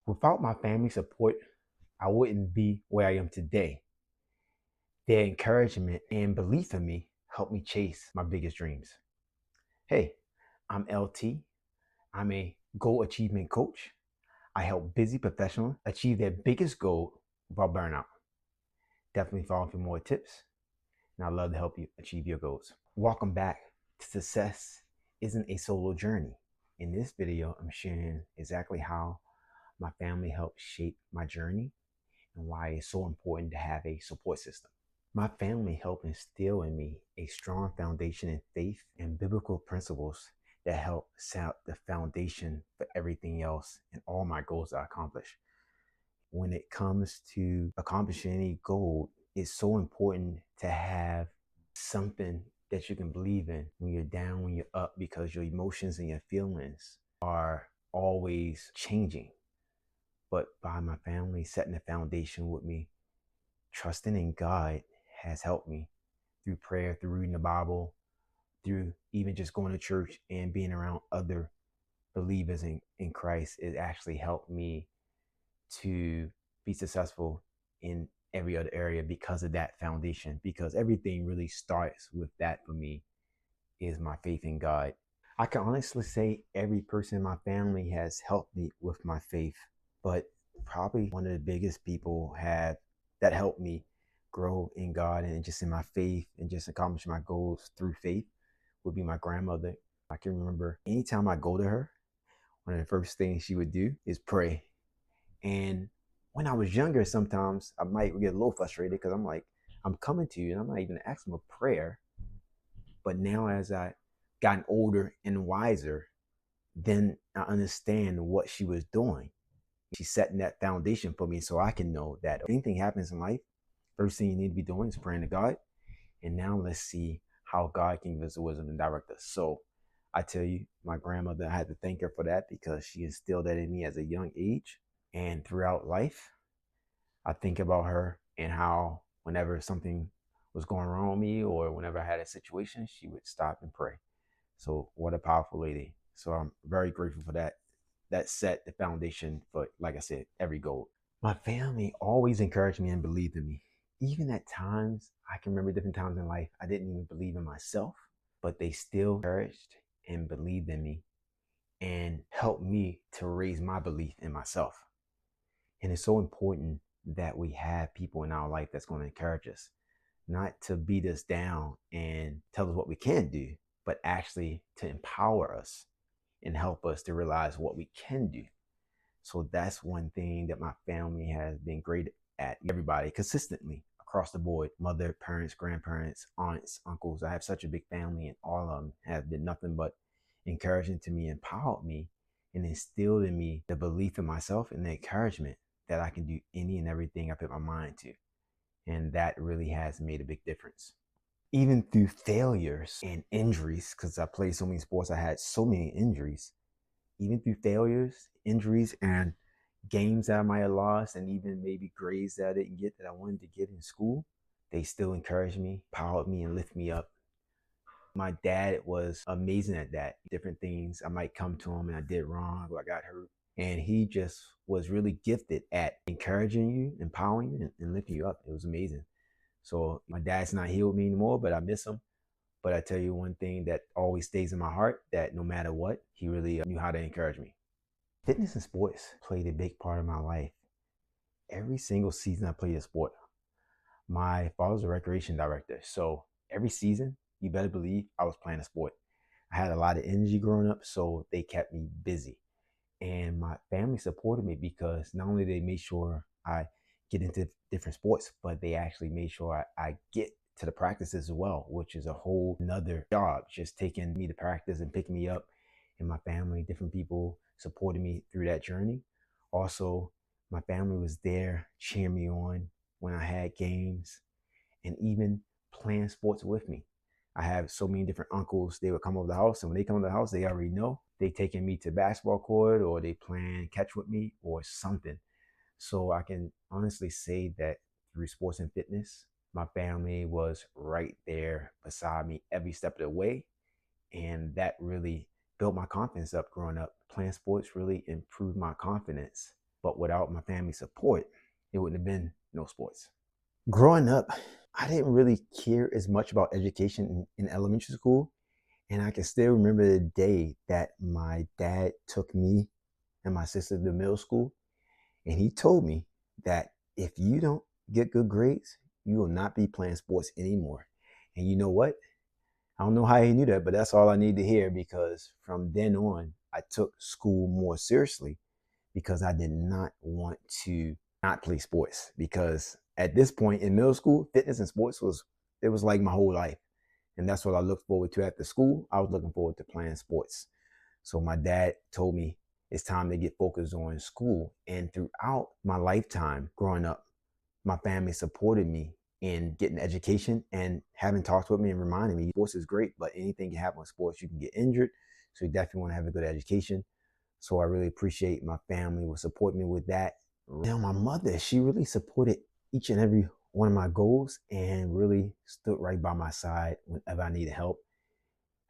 Without my family support, I wouldn't be where I am today. Their encouragement and belief in me helped me chase my biggest dreams. Hey, I'm LT. I'm a goal achievement coach. I help busy professionals achieve their biggest goal without burnout. Definitely follow for more tips, and I'd love to help you achieve your goals. Welcome back to Success Isn't a Solo Journey. In this video, I'm sharing exactly how my family helped shape my journey and why it's so important to have a support system. My family helped instill in me a strong foundation in faith and biblical principles that help set the foundation for everything else and all my goals I accomplish. When it comes to accomplishing any goal, it's so important to have something that you can believe in when you're down, when you're up, because your emotions and your feelings are always changing. But by my family setting the foundation with me, trusting in God has helped me through prayer, through reading the Bible, through even just going to church and being around other believers in Christ. It actually helped me to be successful in every other area because of that foundation, because everything really starts with that for me is my faith in God. I can honestly say every person in my family has helped me with my faith, but probably one of the biggest people that helped me grow in God and just in my faith and just accomplish my goals through faith would be my grandmother. I can remember anytime I go to her, one of the first things she would do is pray. And when I was younger, sometimes I might get a little frustrated because I'm like, I'm coming to you and I'm not even asking for prayer. But now as I gotten older and wiser, then I understand what she was doing. She's setting that foundation for me so I can know that if anything happens in life, first thing you need to be doing is praying to God. And now let's see how God can give us the wisdom and direct us. So I tell you, my grandmother, I had to thank her for that because she instilled that in me as a young age. And throughout life, I think about her and how whenever something was going wrong with me or whenever I had a situation, she would stop and pray. So what a powerful lady. So I'm very grateful for that. That set the foundation for, like I said, every goal. My family always encouraged me and believed in me. Even at times, I can remember different times in life, I didn't even believe in myself, but they still encouraged and believed in me and helped me to raise my belief in myself. And it's so important that we have people in our life that's going to encourage us, not to beat us down and tell us what we can do, but actually to empower us and help us to realize what we can do. So that's one thing that my family has been great at. Everybody consistently across the board, mother, parents, grandparents, aunts, uncles. I have such a big family and all of them have been nothing but encouraging to me, empowered me, and instilled in me the belief in myself and the encouragement that I can do any and everything I put my mind to. And that really has made a big difference. Even through failures and injuries, because I played so many sports, I had so many injuries. Even through failures, injuries, and games that I might have lost, and even maybe grades that I didn't get that I wanted to get in school, they still encouraged me, powered me, and lift me up. My dad was amazing at that. Different things I might come to him and I did wrong or I got hurt. And he just was really gifted at encouraging you, empowering you, and lifting you up. It was amazing. So my dad's not here with me anymore, but I miss him. But I tell you one thing that always stays in my heart, that no matter what, he really knew how to encourage me. Fitness and sports played a big part of my life. Every single season I played a sport. My father's a recreation director. So every season, you better believe I was playing a sport. I had a lot of energy growing up, so they kept me busy. And my family supported me because not only they made sure I get into different sports, but they actually made sure I get to the practice as well, which is a whole nother job, just taking me to practice and picking me up. And my family, different people supported me through that journey. Also, my family was there cheering me on when I had games and even playing sports with me. I have so many different uncles. They would come over the house, and when they come to the house, they already know they taking me to basketball court or they playing catch with me or something. So I can honestly say that through sports and fitness, my family was right there beside me every step of the way. And that really built my confidence up growing up. Playing sports really improved my confidence But without my family support, it wouldn't have been no sports. Growing up, I didn't really care as much about education in elementary school. And I can still remember the day that my dad took me and my sister to middle school. And he told me that if you don't get good grades, you will not be playing sports anymore. And you know what? I don't know how he knew that, but that's all I need to hear, because from then on, I took school more seriously because I did not want to not play sports. Because at this point in middle school, fitness and sports was like my whole life. And that's what I looked forward to after school. I was looking forward to playing sports. So my dad told me it's time to get focused on school. And throughout my lifetime growing up, my family supported me in getting education and having talks with me and reminding me sports is great, but anything can happen with sports. You can get injured. So you definitely want to have a good education. So I really appreciate my family will support me with that. Now my mother, she really supported each and every one of my goals and really stood right by my side whenever I needed help.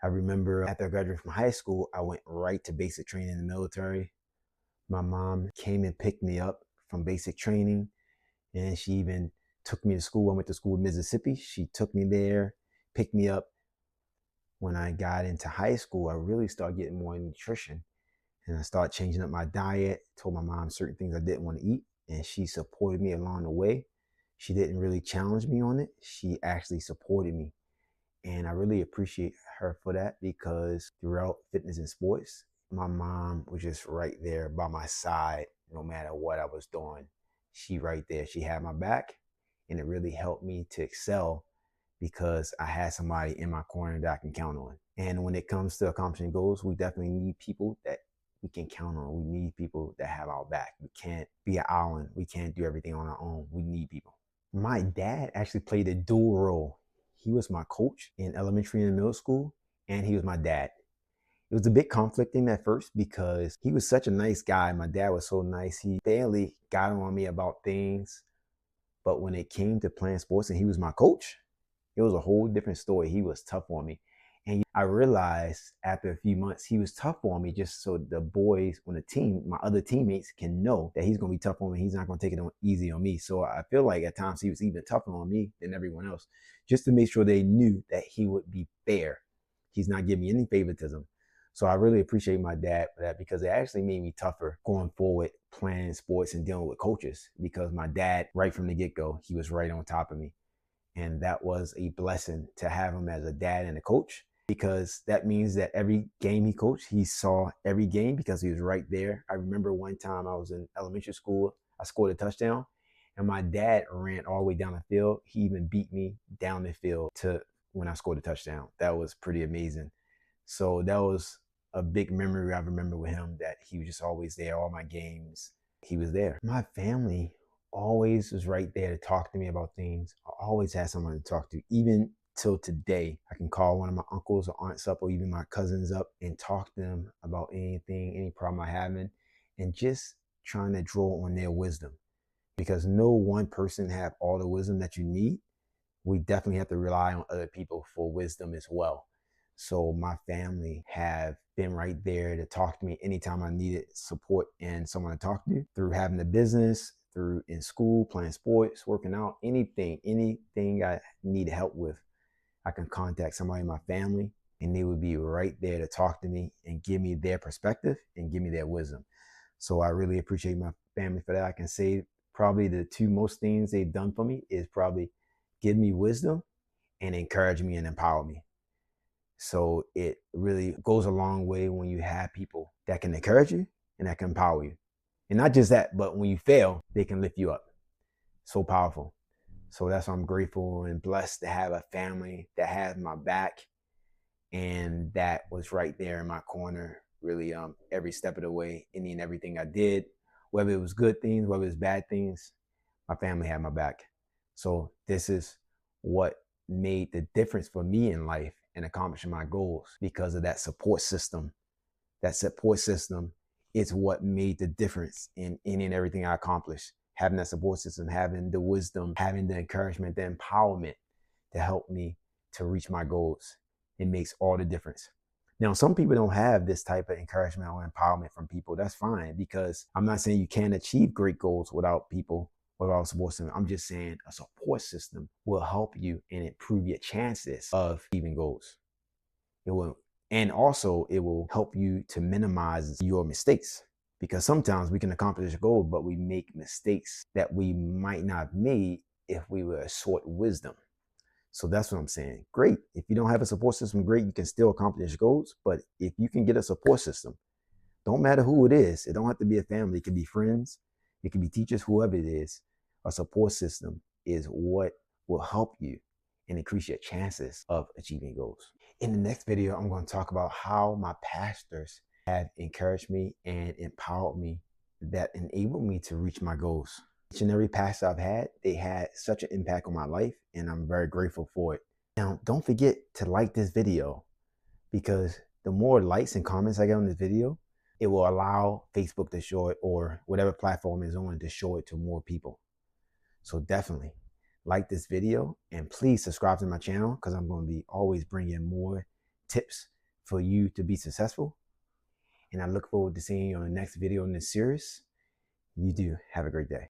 I remember after I graduated from high school, I went right to basic training in the military. My mom came and picked me up from basic training, and she even took me to school. I went to school in Mississippi. She took me there, picked me up. When I got into high school, I really started getting more nutrition, and I started changing up my diet, told my mom certain things I didn't want to eat, and she supported me along the way. She didn't really challenge me on it. She actually supported me. And I really appreciate her for that, because throughout fitness and sports, my mom was just right there by my side no matter what I was doing. She right there. She had my back, and it really helped me to excel because I had somebody in my corner that I can count on. And when it comes to accomplishing goals, we definitely need people that we can count on. We need people that have our back. We can't be an island. We can't do everything on our own. We need people. My dad actually played a dual role. He was my coach in elementary and middle school, and he was my dad. It was a bit conflicting at first because he was such a nice guy. My dad was so nice. He barely got on me about things. But when it came to playing sports and he was my coach, it was a whole different story. He was tough on me. And I realized after a few months, he was tough on me just so the boys on the team, my other teammates, can know that he's going to be tough on me. He's not going to take it easy on me. So I feel like at times he was even tougher on me than everyone else, just to make sure they knew that he would be fair. He's not giving me any favoritism. So I really appreciate my dad for that, because it actually made me tougher going forward playing sports and dealing with coaches, because my dad, right from the get-go, he was right on top of me. And that was a blessing to have him as a dad and a coach, because that means that every game he coached, he saw every game because he was right there. I remember one time I was in elementary school, I scored a touchdown, and my dad ran all the way down the field. He even beat me down the field to when I scored a touchdown. That was pretty amazing. So that was a big memory I remember with him, that he was just always there, all my games. He was there. My family always was right there to talk to me about things. I always had someone to talk to. Even till today, I can call one of my uncles or aunts up, or even my cousins up, and talk to them about anything, any problem I'm having, and just trying to draw on their wisdom. Because no one person have all the wisdom that you need. We definitely have to rely on other people for wisdom as well. So my family have been right there to talk to me anytime I needed support and someone to talk to, through having a business, through in school, playing sports, working out, anything I need help with. I can contact somebody in my family, and they would be right there to talk to me and give me their perspective and give me their wisdom. So I really appreciate my family for that. I can say probably the two most things they've done for me is probably give me wisdom and encourage me and empower me. So it really goes a long way when you have people that can encourage you and that can empower you. And not just that, but when you fail, they can lift you up. So powerful. So that's why I'm grateful and blessed to have a family that has my back and that was right there in my corner, really every step of the way, any and everything I did, whether it was good things, whether it was bad things, my family had my back. So this is what made the difference for me in life and accomplishing my goals, because of that support system. That support system is what made the difference in any and everything I accomplished. Having that support system, having the wisdom, having the encouragement, the empowerment to help me to reach my goals. It makes all the difference. Now, some people don't have this type of encouragement or empowerment from people. That's fine, because I'm not saying you can't achieve great goals without people, without a support system. I'm just saying a support system will help you and improve your chances of achieving goals. It will, and also it will help you to minimize your mistakes, because sometimes we can accomplish a goal, but we make mistakes that we might not have made if we were sought wisdom. So that's what I'm saying. Great. If you don't have a support system, great. You can still accomplish goals. But if you can get a support system, don't matter who it is. It don't have to be a family. It can be friends. It can be teachers, whoever it is. A support system is what will help you and increase your chances of achieving goals. In the next video, I'm going to talk about how my pastors have encouraged me and empowered me, that enabled me to reach my goals. Each and every pastor I've had, they had such an impact on my life, and I'm very grateful for it. Now, don't forget to like this video, because the more likes and comments I get on this video, it will allow Facebook to show it, or whatever platform is on, to show it to more people. So definitely like this video, and please subscribe to my channel, because I'm going to be always bringing more tips for you to be successful. And I look forward to seeing you on the next video in this series. You do have a great day.